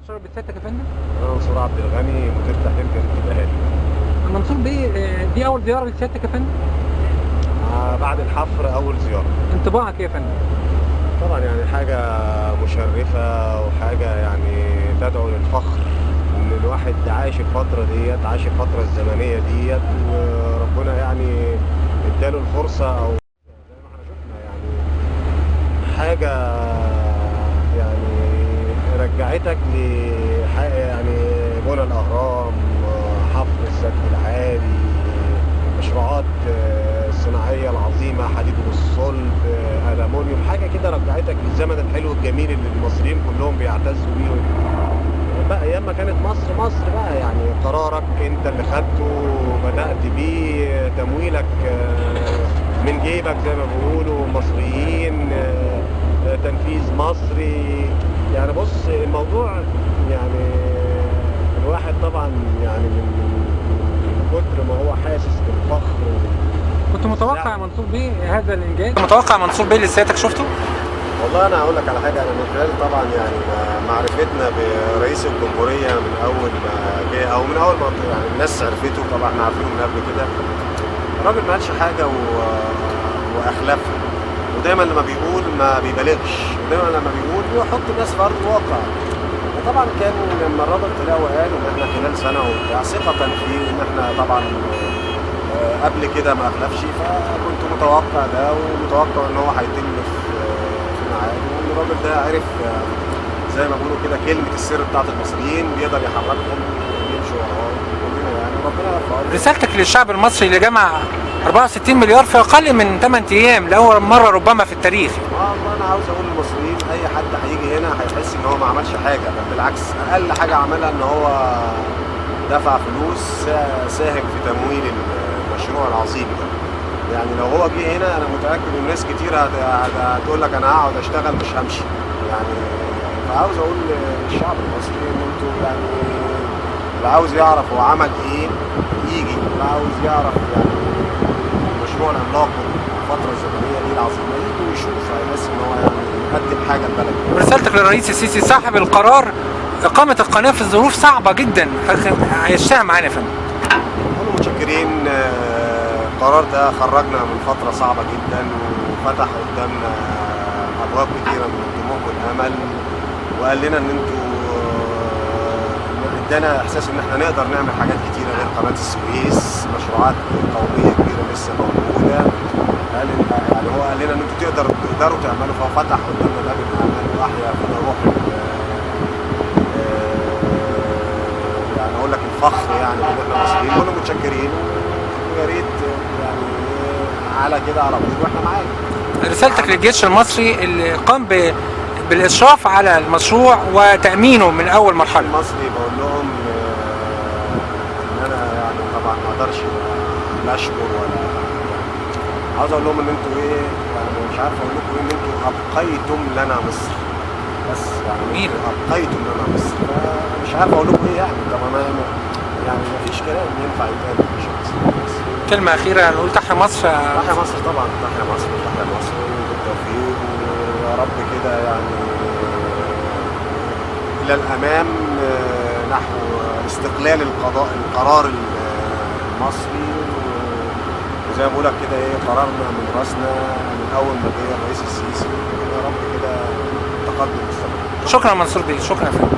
شرف بسيادتك يا فندم. أنا منصور عبد الغني، مدير تحرير جريدة الأهالي. منصور بيه، دي أول زيارة لسيادتك يا فندم؟ بعد الحفر أول زيارة. انطباعك إيه يا فندم؟ طبعا يعني حاجة مشرفة وحاجة يعني تدعو للفخر إن الواحد عايش الفترة ديت، عايش الفترة الزمنية ديت، وربنا يعني اداله الفرصة، أو زي ما احنا شفنا يعني حاجة يعني رجعتك يعني بنى الأهرام، حفر السد العالي، مشروعات الصناعية العظيمة، حديد والصلب، ألمونيوم، حاجة كده رجعتك للزمن الحلو الجميل اللي المصريين كلهم بيعتزوا بيه بقى أيام ما كانت مصر بقى. يعني قرارك أنت اللي خدته وبدأت بيه، تمويلك من جيبك زي ما بيقولوا مصريين، تنفيذ مصري. يعني بص الموضوع يعني الواحد طبعا يعني من كتر ما هو حاسس بالفخر. كنت متوقع يا منصور بيه هذا الإنجاز؟ كنت متوقع منصور بيه اللي سيادتك شفته؟ والله انا هقول لك على حاجه. انا من خلال طبعا يعني معرفتنا برئيس الجمهوريه من اول ما جه، او من اول ما يعني الناس عرفته، طبعا احنا عارفينه من قبل كده. الراجل ما قالش حاجه واخلفها، ودايما لما بيقول ما بيبالغش، ودايما لما بيقول بيحط الناس في ارض الواقع. وطبعا كان لما الراجل طلع وقال ان احنا خلال سنه وبتاع ثقه فيه، وان احنا طبعا قبل كده ما اخلفش، فكنت متوقع ده، ومتوقع ان هو هيتم في ميعاده، وان الراجل ده عرف زي ما بيقولوا كده كلمه السر بتاعت المصريين، بيقدر يحركهم ويمشوا وراه. يعني ربنا يوفقه. رسالتك للشعب المصري اللي جمع 64 مليار في أقل من 8 أيام لأول مرة ربما في التاريخ. والله انا عاوز اقول للمصريين، اي حد هيجي هنا هيحس ان هو ما عملش حاجه، بل بالعكس اقل حاجه عملها ان هو دفع فلوس، ساهم في تمويل المشروع العظيم ده. يعني لو هو جه هنا انا متاكد ان ناس كتير هتقول لك انا هقعد اشتغل مش همشي. يعني فعاوز اقول للشعب المصري ان انتوا يعني اللي عاوز يعرف هو عمل ايه يجي، اللي عاوز يعرف يعني المشروع العملاق الفتره الزمنيه دي العظيمه يجي ويشوف، هيحس ان هو يعني يقدم حاجه لبلده. رسالتك للرئيس السيسي صاحب القرار إقامة القناة في ظروف صعبة جدا هيشتغل معانا يا فندم. كنا متشكرين. القرار ده خرجنا من فترة صعبة جدا، وفتح قدامنا أبواب كتيرة من الطموح والأمل، وقال لنا إن أنتوا ادانا إحساس إن إحنا نقدر نعمل حاجات كتيرة غير قناة السويس، مشروعات قومية كبيرة لسه موجودة. يعني هو قال لنا إن أنتوا تقدروا تعملوا، فهو فتح قدامنا باب الأمل وأحيا فينا روح يعني أقول لك الفخر، يعني إن إحنا مصريين. كنا متشكرين، ويا ريت يعني على كده على طول واحنا معاك. رسالتك للجيش المصري اللي قام بالإشراف على المشروع وتأمينه من أول مرحلة. المصري بقول لهم ان انا يعني طبعا ما اقدرش لا اشكر ولا عاوز اقول لهم ان انتوا ايه، يعني مش عارف اقول لكم ان انتوا ابقيتم لنا مصر، بس يعني ابقيتم لنا مصر. مش عارف اقول لكم ايه، يعني طبعا يعني ما فيش كلام ينفع يتقال. كلمة أخيرة نقول تحيا مصر. تحيا مصر طبعا، تحيا مصر، تحيا مصر بالتوفيق، ويا رب كده يعني إلى الأمام نحو استقلال القرار المصري. وزي ما بقولك كده إيه، قرارنا من راسنا من أول ما جه الرئيس السيسي، يا رب كده تقدم مستقبل. شكرا منصور بيه، شكرا يا فندم.